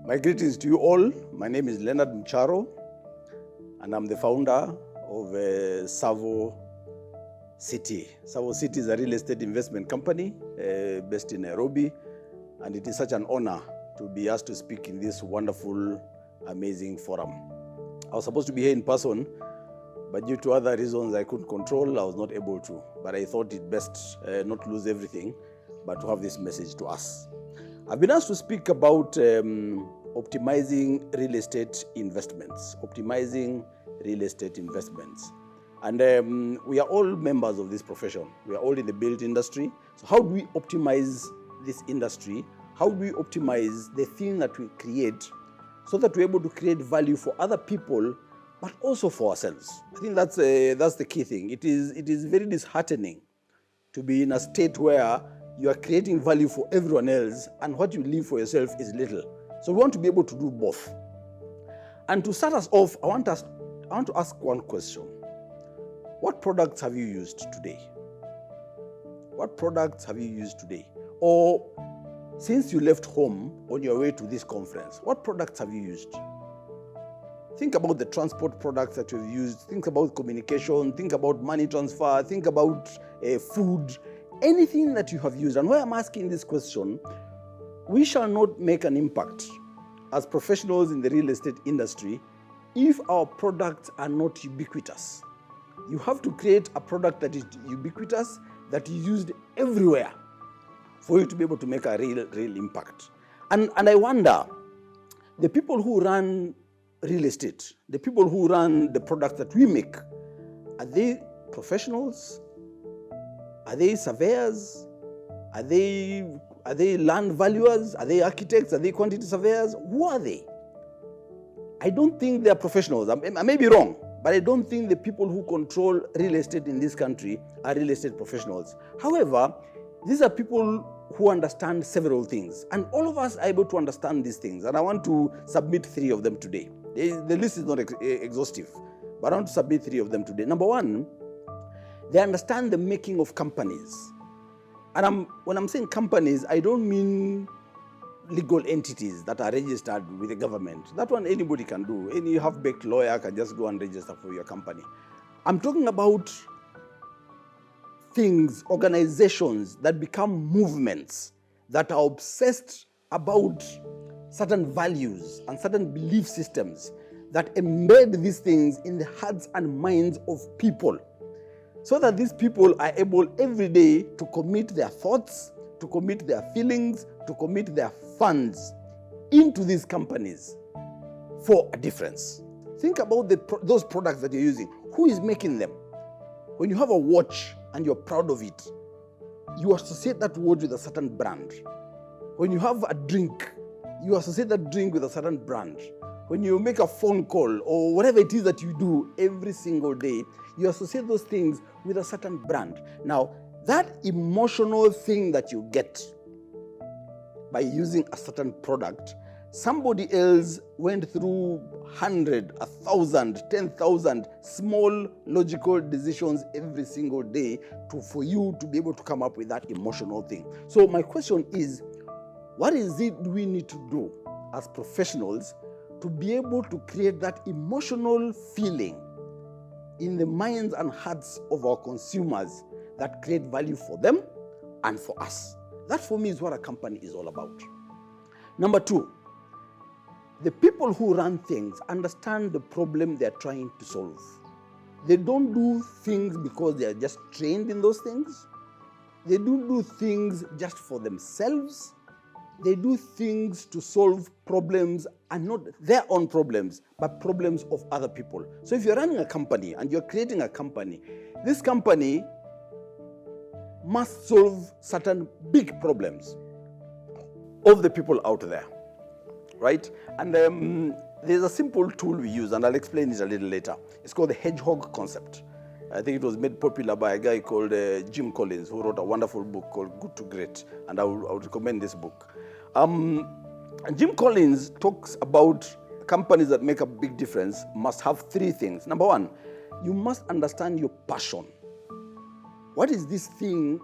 My greetings to you all. My name is Leonard Mcharo, and I'm the founder of Tsavo City. Tsavo City is a real estate investment company based in Nairobi, and it is such an honor to be asked to speak in this wonderful, amazing forum. I was supposed to be here in person, but due to other reasons I couldn't control, I was not able to. But I thought it best not to lose everything, but to have this message to us. I've been asked to speak about optimizing real estate investments. And we are all members of this profession. We are all in the build industry. So how do we optimize this industry? How do we optimize the thing that we create so that we're able to create value for other people, but also for ourselves? I think that's the key thing. It is very disheartening to be in a state where you are creating value for everyone else and what you leave for yourself is little. So we want to be able to do both. And to start us off, I want to ask one question. What products have you used today? What products have you used today? Or since you left home on your way to this conference, what products have you used? Think about the transport products that you've used. Think about communication. Think about money transfer. Think about food. Anything that you have used. And why I'm asking this question, we shall not make an impact as professionals in the real estate industry if our products are not ubiquitous. You have to create a product that is ubiquitous, that is used everywhere for you to be able to make a real impact. And I wonder, the people who run real estate, the people who run the products that we make, are they professionals? Are they surveyors? Are they land valuers? Are they architects? Are they quantity surveyors? Who are they? I don't think they are professionals. I may be wrong, but I don't think the people who control real estate in this country are real estate professionals. However, these are people who understand several things, and all of us are able to understand these things, and I want to submit 3 of them today. The list is not exhaustive, but I want to submit 3 of them today. Number 1, they understand the making of companies. And when I'm saying companies, I don't mean legal entities that are registered with the government. That one anybody can do. Any half-baked lawyer can just go and register for your company. I'm talking about things, organizations that become movements that are obsessed about certain values and certain belief systems that embed these things in the hearts and minds of people, so that these people are able every day to commit their thoughts, to commit their feelings, to commit their funds into these companies for a difference. Think about those products that you're using. Who is making them? When you have a watch and you're proud of it, you associate that watch with a certain brand. When you have a drink, you associate that drink with a certain brand. When you make a phone call or whatever it is that you do every single day, you associate those things with a certain brand. Now, that emotional thing that you get by using a certain product, somebody else went through 100, 1,000, 10,000 small logical decisions every single day for you to be able to come up with that emotional thing. So my question is, what is it we need to do as professionals to be able to create that emotional feeling in the minds and hearts of our consumers that create value for them and for us? That for me is what a company is all about. Number 2, the people who run things understand the problem they're trying to solve. They don't do things because they are just trained in those things. They don't do things just for themselves. They do things to solve problems, and not their own problems, but problems of other people. So if you're running a company and you're creating a company, this company must solve certain big problems of the people out there, right? And there's a simple tool we use, and I'll explain it a little later. It's called the Hedgehog concept. I think it was made popular by a guy called Jim Collins, who wrote a wonderful book called Good to Great, and I would recommend this book. Jim Collins talks about companies that make a big difference must have 3 things. Number 1, you must understand your passion. What is this thing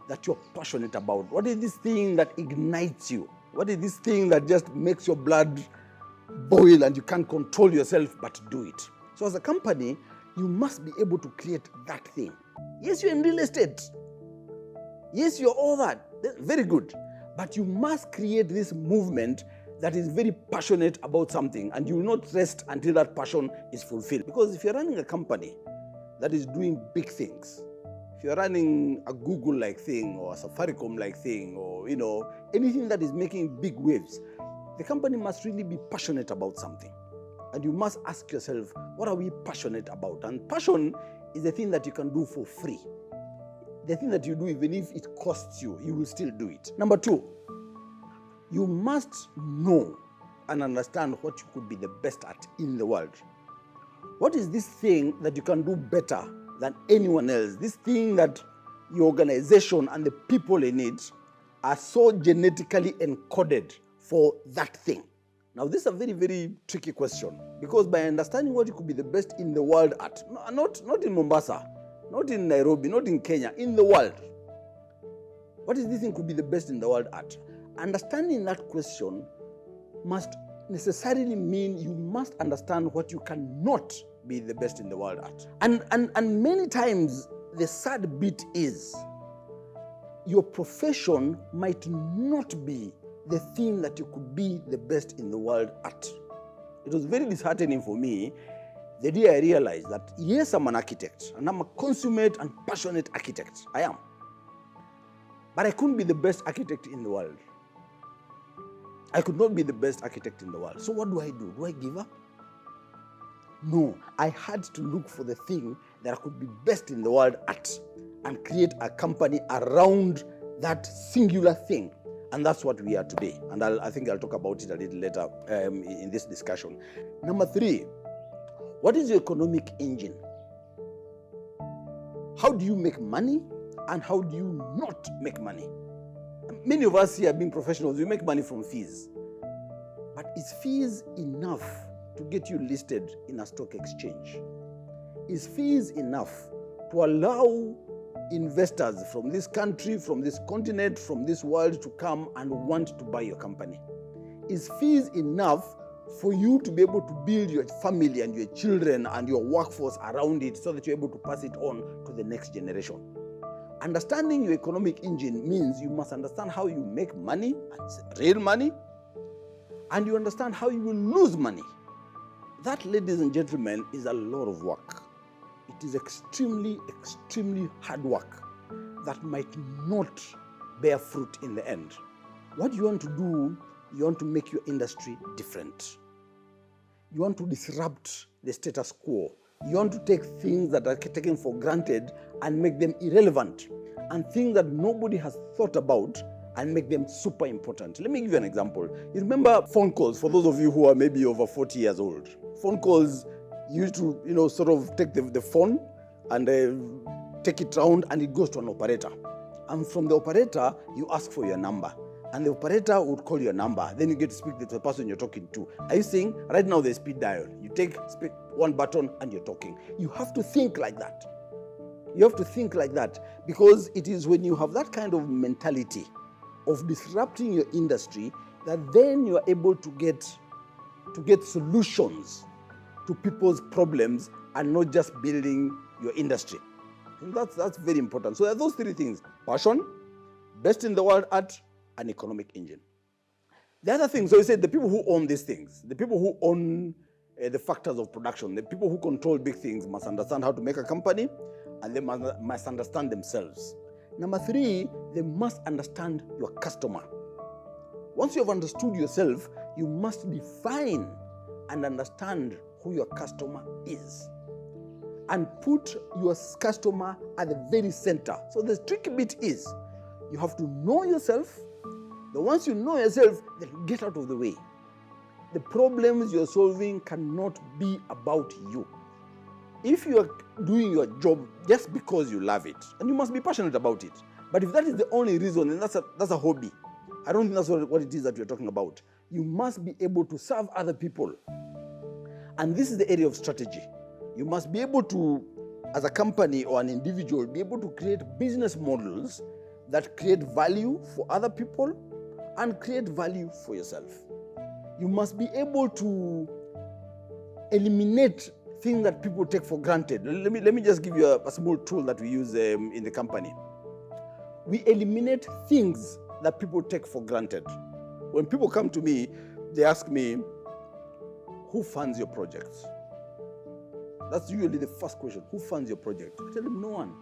that you're passionate about? What is this thing that ignites you? What is this thing that just makes your blood boil and you can't control yourself but do it? So as a company, you must be able to create that thing. Yes, you're in real estate. Yes, you're all that. Very good. But you must create this movement that is very passionate about something, and you will not rest until that passion is fulfilled. Because if you're running a company that is doing big things, if you're running a Google-like thing or a Safaricom-like thing, or anything that is making big waves, the company must really be passionate about something. And you must ask yourself, what are we passionate about? And passion is the thing that you can do for free. The thing that you do, even if it costs you, you will still do it. Number 2, you must know and understand what you could be the best at in the world. What is this thing that you can do better than anyone else? This thing that your organization and the people in it are so genetically encoded for that thing. Now, this is a very, very tricky question, because by understanding what you could be the best in the world at, not in Mombasa, not in Nairobi, not in Kenya, in the world. What is this thing could be the best in the world at? Understanding that question must necessarily mean you must understand what you cannot be the best in the world at. And many times the sad bit is your profession might not be the thing that you could be the best in the world at. It was very disheartening for me the day I realized that, yes, I'm an architect, and I'm a consummate and passionate architect. I am. But I couldn't be the best architect in the world. I could not be the best architect in the world. So what do I do? Do I give up? No, I had to look for the thing that I could be best in the world at and create a company around that singular thing. And that's what we are today. And I think I'll talk about it a little later in this discussion. Number 3, what is your economic engine? How do you make money, and how do you not make money? Many of us here being professionals, we make money from fees. But is fees enough to get you listed in a stock exchange? Is fees enough to allow investors from this country, from this continent, from this world to come and want to buy your company? Is fees enough for you to be able to build your family and your children and your workforce around it so that you're able to pass it on to the next generation? Understanding your economic engine means you must understand how you make money, real money, and you understand how you will lose money. That, ladies and gentlemen, is a lot of work. It is extremely, extremely hard work that might not bear fruit in the end. What you want to do, you want to make your industry different. You want to disrupt the status quo. You want to take things that are taken for granted and make them irrelevant, and things that nobody has thought about and make them super important. Let me give you an example. You remember phone calls, for those of you who are maybe over 40 years old. Phone calls, you used to, sort of take the phone and take it round, and it goes to an operator. And from the operator, you ask for your number. And the operator would call your number. Then you get to speak to the person you're talking to. Are you seeing? Right now there's speed dial. You take one button and you're talking. You have to think like that. You have to think like that, because it is when you have that kind of mentality of disrupting your industry that then you are able to get solutions to people's problems and not just building your industry. And that's very important. So there are those 3 things: passion, best in the world at, an economic engine. The other thing, so you said the people who own these things, the people who own the factors of production, the people who control big things must understand how to make a company, and they must understand themselves. Number 3, they must understand your customer. Once you have understood yourself, you must define and understand who your customer is, and put your customer at the very center. So the tricky bit is you have to know yourself. Once you know yourself, then get out of the way. The problems you're solving cannot be about you. If you are doing your job just because you love it, and you must be passionate about it, but if that is the only reason, then that's a hobby. I don't think that's what it is that we're talking about. You must be able to serve other people. And this is the area of strategy. You must be able to, as a company or an individual, be able to create business models that create value for other people and create value for yourself. You must be able to eliminate things that people take for granted. Let me just give you a small tool that we use in the company. We eliminate things that people take for granted. When people come to me, they ask me, who funds your projects? That's usually the first question. Who funds your project? I tell them, no one.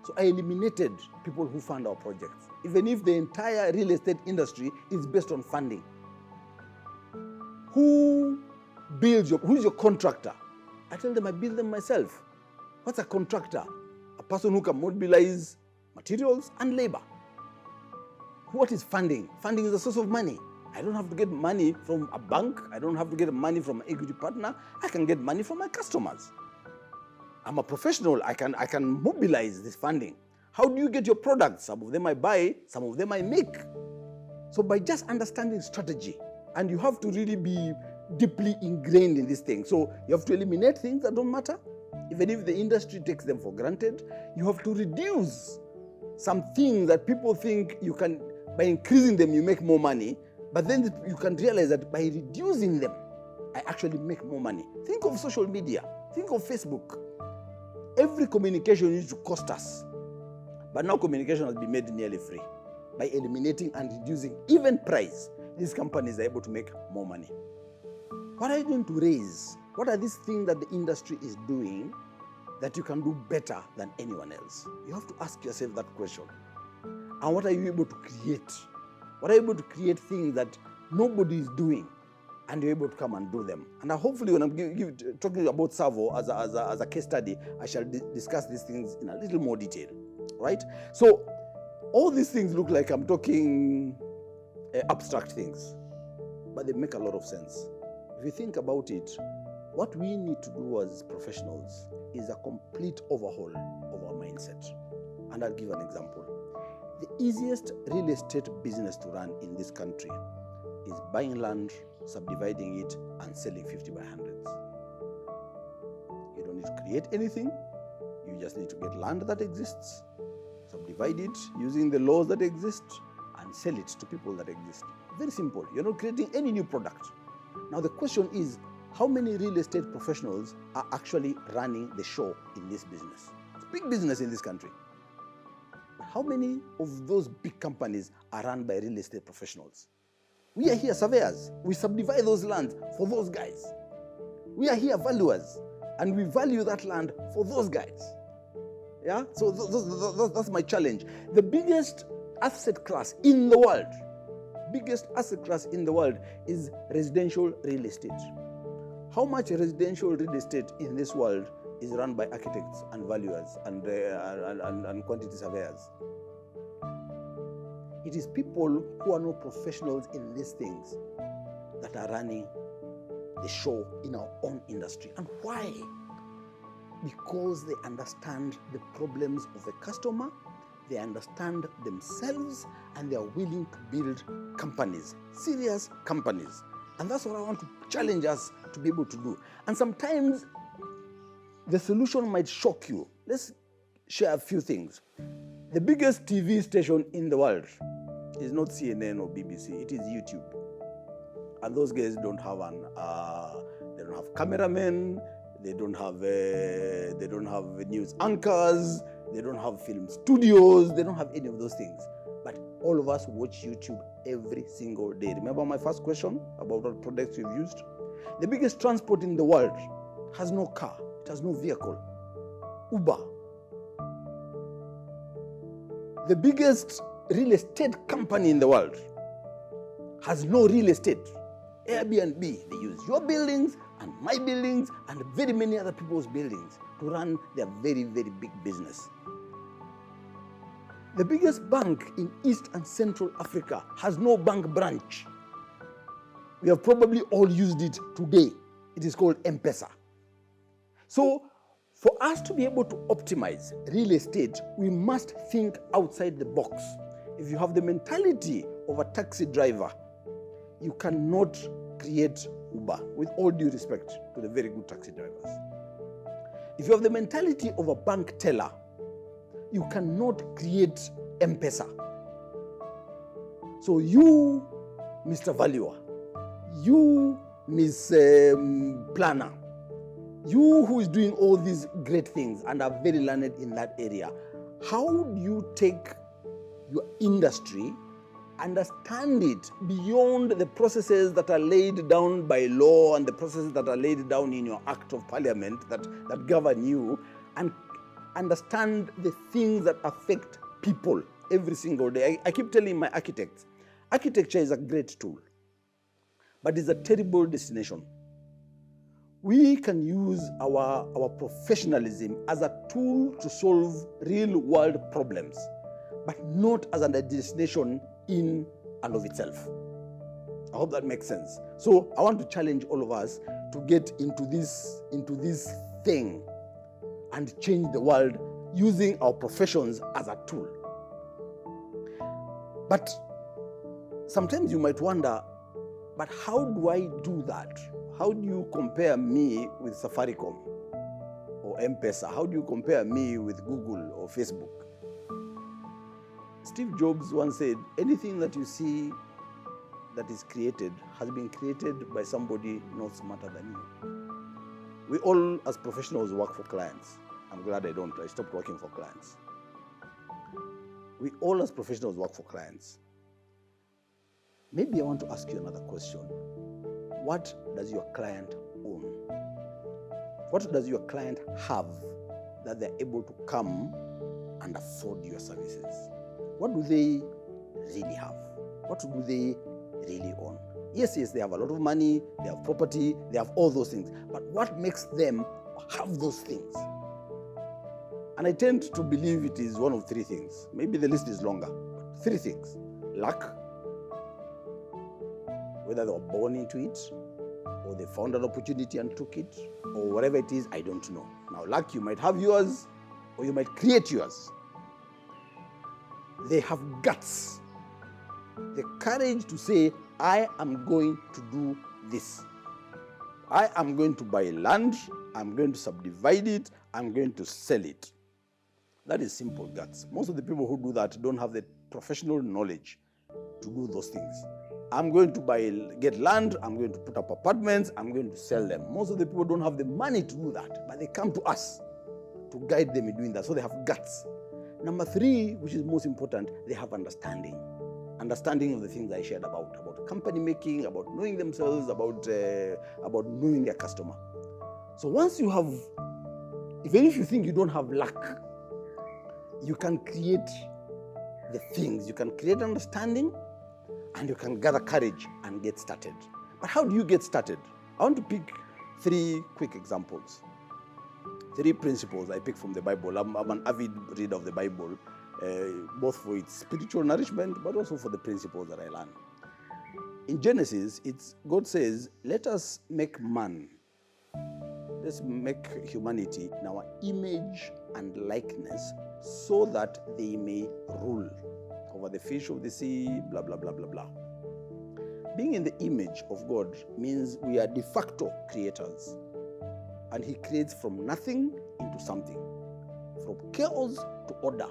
So I eliminated people who fund our projects, even if the entire real estate industry is based on funding. Who's your contractor? I tell them I build them myself. What's a contractor? A person who can mobilize materials and labor. What is funding? Funding is a source of money. I don't have to get money from a bank. I don't have to get money from an equity partner. I can get money from my customers. I'm a professional. I can mobilize this funding. How do you get your products? Some of them I buy, some of them I make. So by just understanding strategy, and you have to really be deeply ingrained in this thing. So you have to eliminate things that don't matter, even if the industry takes them for granted. You have to reduce some things that people think you can, by increasing them, you make more money. But then you can realize that by reducing them, I actually make more money. Think of social media. Think of Facebook. Every communication used to cost us. But now communication has been made nearly free. By eliminating and reducing even price, these companies are able to make more money. What are you going to raise? What are these things that the industry is doing that you can do better than anyone else? You have to ask yourself that question. And what are you able to create? What are you able to create things that nobody is doing, and you're able to come and do them? And hopefully when I'm talking about Tsavo as a case study, I shall discuss these things in a little more detail, right? So all these things look like I'm talking abstract things, but they make a lot of sense. If you think about it, what we need to do as professionals is a complete overhaul of our mindset. And I'll give an example. The easiest real estate business to run in this country is buying land, subdividing it, and selling 50 by 100s. You don't need to create anything. You just need to get land that exists, subdivide it using the laws that exist, and sell it to people that exist. Very simple. You're not creating any new product. Now the question is, how many real estate professionals are actually running the show in this business? It's big business in this country. How many of those big companies are run by real estate professionals? We are here surveyors. We subdivide those lands for those guys. We are here valuers, and we value that land for those guys. Yeah? So that's my challenge. The biggest asset class in the world, is residential real estate. How much residential real estate in this world is run by architects and valuers and quantity surveyors? It is people who are not professionals in these things that are running the show in our own industry. And why? Because they understand the problems of the customer, they understand themselves, and they are willing to build companies, serious companies. And that's what I want to challenge us to be able to do. And sometimes the solution might shock you. Let's share a few things. The biggest TV station in the world is not CNN or BBC, it is YouTube. And those guys don't have they don't have cameramen, they don't have news anchors, they don't have film studios, they don't have any of those things. But all of us watch YouTube every single day. Remember my first question about what products you've used? The biggest transport in the world has no car, it has no vehicle. Uber. The biggest real estate company in the world has no real estate. Airbnb, they use your buildings and my buildings and very many other people's buildings to run their very, very big business. The biggest bank in East and Central Africa has no bank branch. We have probably all used it today. It is called M-Pesa. So, for us to be able to optimize real estate, we must think outside the box. If you have the mentality of a taxi driver, you cannot create Uber, with all due respect to the very good taxi drivers. If you have the mentality of a bank teller, you cannot create M-Pesa. So you, Mr. Valuer, you, Miss Planner, you who is doing all these great things and are very learned in that area, how do you take your industry, understand it beyond the processes that are laid down by law and the processes that are laid down in your Act of Parliament that govern you, and understand the things that affect people every single day? I keep telling my architects, architecture is a great tool, but it's a terrible destination. We can use our professionalism as a tool to solve real world problems, but not as a destination in and of itself. I hope that makes sense. So I want to challenge all of us to get into this thing and change the world using our professions as a tool. But sometimes you might wonder, but how do I do that? How do you compare me with Safaricom or M-Pesa? How do you compare me with Google or Facebook? Steve Jobs once said, anything that you see that is created has been created by somebody not smarter than you. We all as professionals work for clients. I'm glad I stopped working for clients. We all as professionals work for clients. Maybe I want to ask you another question. What does your client own? What does your client have that they're able to come and afford your services? What do they really have? What do they really own? Yes, they have a lot of money, they have property, they have all those things. But what makes them have those things? And I tend to believe it is one of three things. Maybe the list is longer, but three things. Luck, whether they were born into it, or they found an opportunity and took it, or whatever it is, I don't know. Now, luck, you might have yours, or you might create yours. They have guts, the courage to say, I am going to do this. I am going to buy land, I'm going to subdivide it, I'm going to sell it. That is simple guts. Most of the people who do that don't have the professional knowledge to do those things. I'm going to get land, I'm going to put up apartments, I'm going to sell them. Most of the people don't have the money to do that, but they come to us to guide them in doing that. So they have guts. Number three, which is most important, they have understanding. Understanding of the things I shared about company making, about knowing themselves, about knowing their customer. So once you have, even if you think you don't have luck, you can create the things, you can create understanding, and you can gather courage and get started. But how do you get started? I want to pick three quick examples. Three principles I pick from the Bible. I'm an avid reader of the Bible, both for its spiritual nourishment, but also for the principles that I learn. In Genesis, God says, let us make man. Let's make humanity in our image and likeness so that they may rule over the fish of the sea, blah, blah, blah, blah, blah. Being in the image of God means we are de facto creators. And he creates from nothing into something, from chaos to order.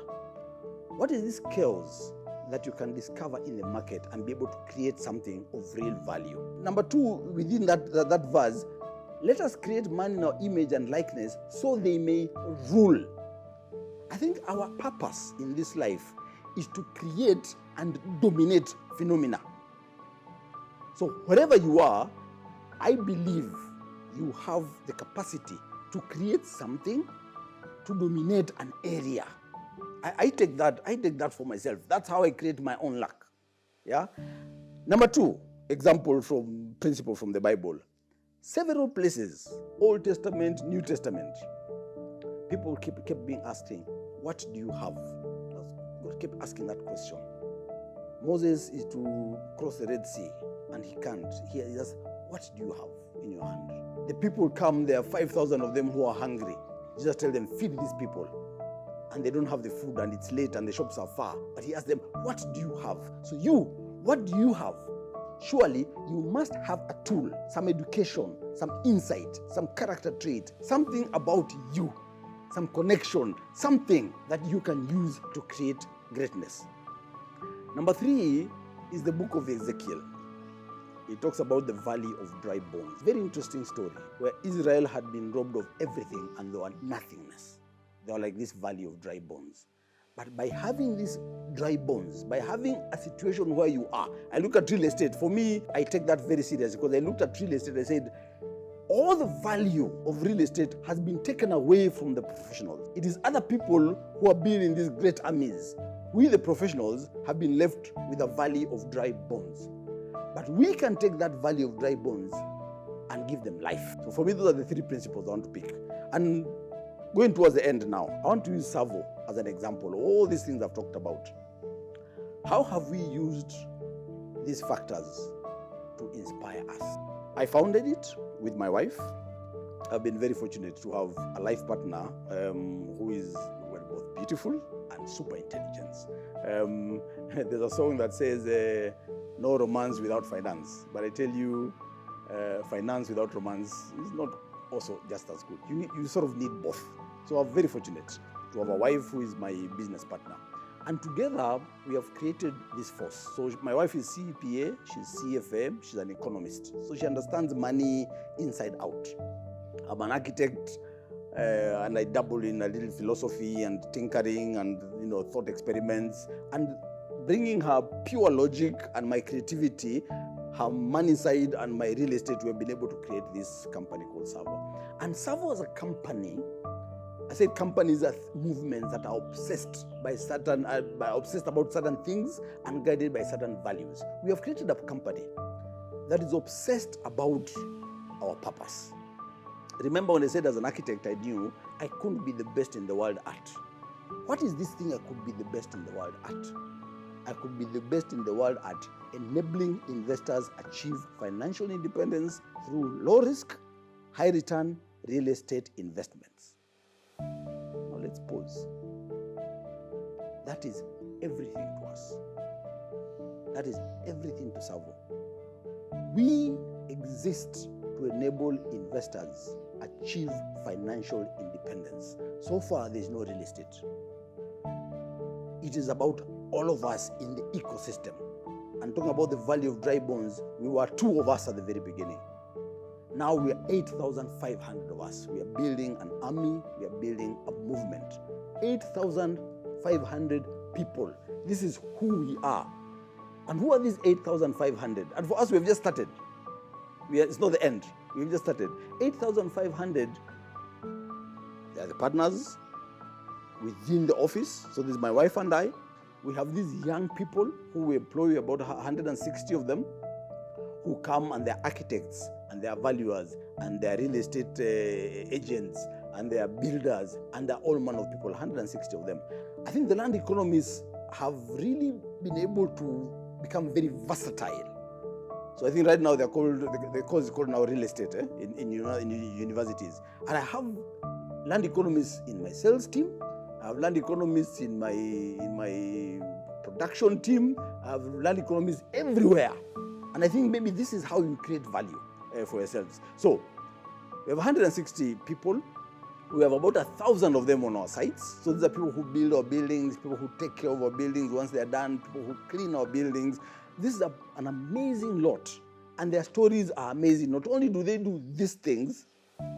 What is this chaos that you can discover in the market and be able to create something of real value? Number two, within that verse, let us create man in our image and likeness so they may rule. I think our purpose in this life is to create and dominate phenomena. So wherever you are, I believe you have the capacity to create something, to dominate an area. I take that for myself. That's how I create my own luck. Yeah. Number two, principle from the Bible. Several places, Old Testament, New Testament, people kept being asking, what do you have? God kept asking that question. Moses is to cross the Red Sea, and he can't. He asks, what do you have in your hand? The people come, there are 5,000 of them who are hungry. Jesus tells them, feed these people. And they don't have the food, and it's late, and the shops are far. But he asks them, what do you have? So what do you have? Surely you must have a tool, some education, some insight, some character trait, something about you, some connection, something that you can use to create greatness. Number three is the book of Ezekiel. It talks about the valley of dry bones. Very interesting story where Israel had been robbed of everything and they were nothingness. They were like this valley of dry bones. But by having these dry bones, by having a situation where you are, I look at real estate. For me, I take that very seriously because I looked at real estate. I said, all the value of real estate has been taken away from the professionals. It is other people who are building these great armies. We, the professionals, have been left with a valley of dry bones. But we can take that valley of dry bones and give them life. So for me, those are the three principles I want to pick. And going towards the end now, I want to use Tsavo as an example. All these things I've talked about. How have we used these factors to inspire us? I founded it with my wife. I've been very fortunate to have a life partner who is both beautiful and super intelligent. There's a song that says, no romance without finance. But I tell you, finance without romance is not also just as good. You sort of need both. So I'm very fortunate to have a wife who is my business partner. And together, we have created this force. So my wife is CPA, she's CFA, she's an economist. So she understands money inside out. I'm an architect, and I dabble in a little philosophy and tinkering and thought experiments. And bringing her pure logic and my creativity, her money side and my real estate, we have been able to create this company called Tsavo. And Tsavo as a company, I said companies are movements that are obsessed about certain things and guided by certain values. We have created a company that is obsessed about our purpose. Remember when I said as an architect, I knew I couldn't be the best in the world at. What is this thing I could be the best in the world at? I could be the best in the world at enabling investors achieve financial independence through low risk, high return real estate investments. Now let's pause. That is everything to us. That is everything to Tsavo. We exist to enable investors achieve financial independence. So far, there is no real estate. It is about all of us in the ecosystem. And talking about the value of dry bones, we were 2 of us at the very beginning. Now we are 8,500 of us. We are building an army, we are building a movement. 8,500 people. This is who we are. And who are these 8,500? And for us, we have just started. It's not the end. We've just started. 8,500, they are the partners within the office. So this is my wife and I. We have these young people who we employ, about 160 of them, who come and they're architects and they're valuers and they're real estate agents and they're builders and they're all manner of people, 160 of them. I think the land economists have really been able to become very versatile. So I think right now the course is called now real estate in universities. And I have land economists in my sales team. I have land economists in my production team. I have land economists everywhere. And I think maybe this is how you create value for yourselves. So we have 160 people. We have about 1,000 of them on our sites. So these are people who build our buildings, people who take care of our buildings once they're done, people who clean our buildings. This is an amazing lot. And their stories are amazing. Not only do they do these things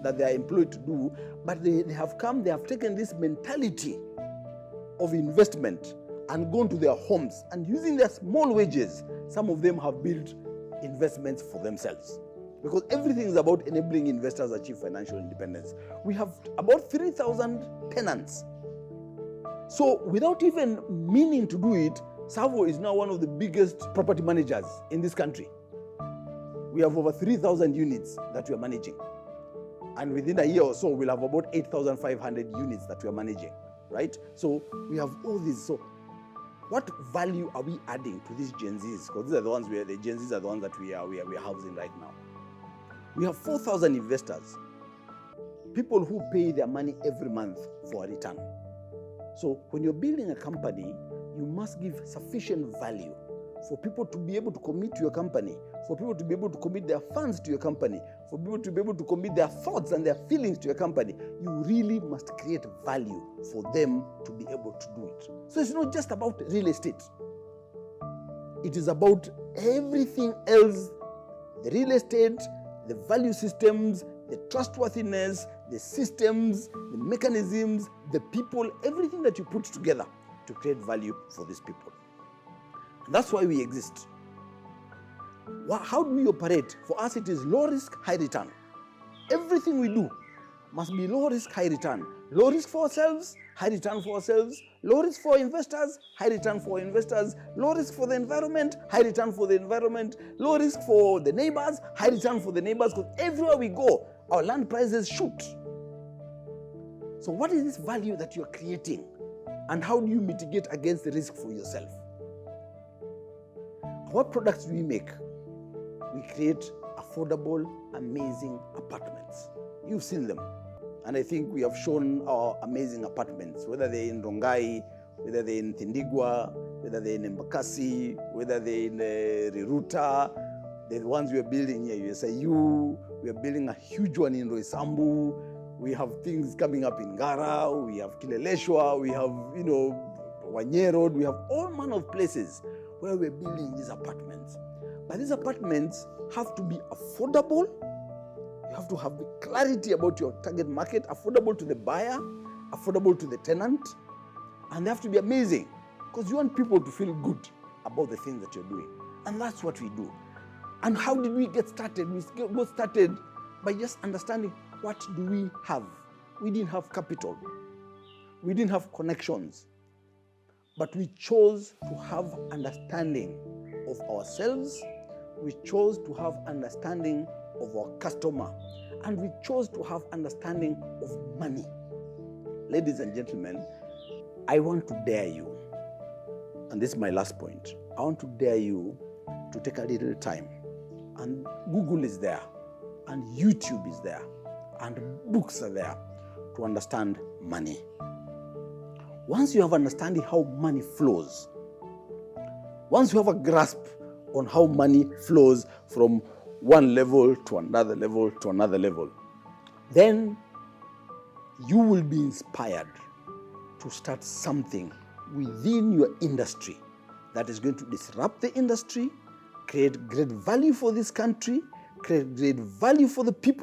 that they are employed to do, but they have taken this mentality of investment and gone to their homes and using their small wages, some of them have built investments for themselves. Because everything is about enabling investors achieve financial independence. We have about 3,000 tenants. So without even meaning to do it, Tsavo is now one of the biggest property managers in this country. We have over 3,000 units that we are managing. And within a year or so, we'll have about 8,500 units that we are managing, right? So we have all these. So what value are we adding to these Gen Zs? Because these are the ones the Gen Zs are the ones that we are housing right now. We have 4,000 investors, people who pay their money every month for a return. So when you're building a company, you must give sufficient value for people to be able to commit to your company, for people to be able to commit their funds to your company, for people to be able to commit their thoughts and their feelings to your company. You really must create value for them to be able to do it. So it's not just about real estate. it is about everything else, the real estate, the value systems, the trustworthiness, the systems, the mechanisms, the people, everything that you put together to create value for these people. And that's why we exist. How do we operate? For us, it is low risk, high return. Everything we do must be low risk, high return. Low risk for ourselves, high return for ourselves. Low risk for investors, high return for investors. Low risk for the environment, high return for the environment. Low risk for the neighbors, high return for the neighbors, because everywhere we go, our land prices shoot. So what is this value that you're creating? And how do you mitigate against the risk for yourself? What products do we make? We create affordable, amazing apartments. You've seen them. And I think we have shown our amazing apartments, whether they're in Rongai, whether they're in Tindigwa, whether they're in Embakasi, whether they're in Riruta, the ones we are building here, USIU, we are building a huge one in Roysambu, we have things coming up in Ngara, we have Kileleshwa, we have, Wanye Road, we have all manner of places where we're building these apartments. But these apartments have to be affordable. You have to have the clarity about your target market, affordable to the buyer, affordable to the tenant, and they have to be amazing because you want people to feel good about the things that you're doing. And that's what we do. And how did we get started? We got started by just understanding what do we have. We didn't have capital. We didn't have connections. But we chose to have understanding of ourselves. We chose to have understanding of our customer. And we chose to have understanding of money. Ladies and gentlemen, I want to dare you, and this is my last point, I want to dare you to take a little time. And Google is there, and YouTube is there, and books are there to understand money. Once you have understanding how money flows, once you have a grasp on how money flows from one level to another level to another level, then you will be inspired to start something within your industry that is going to disrupt the industry, create great value for this country, create great value for the people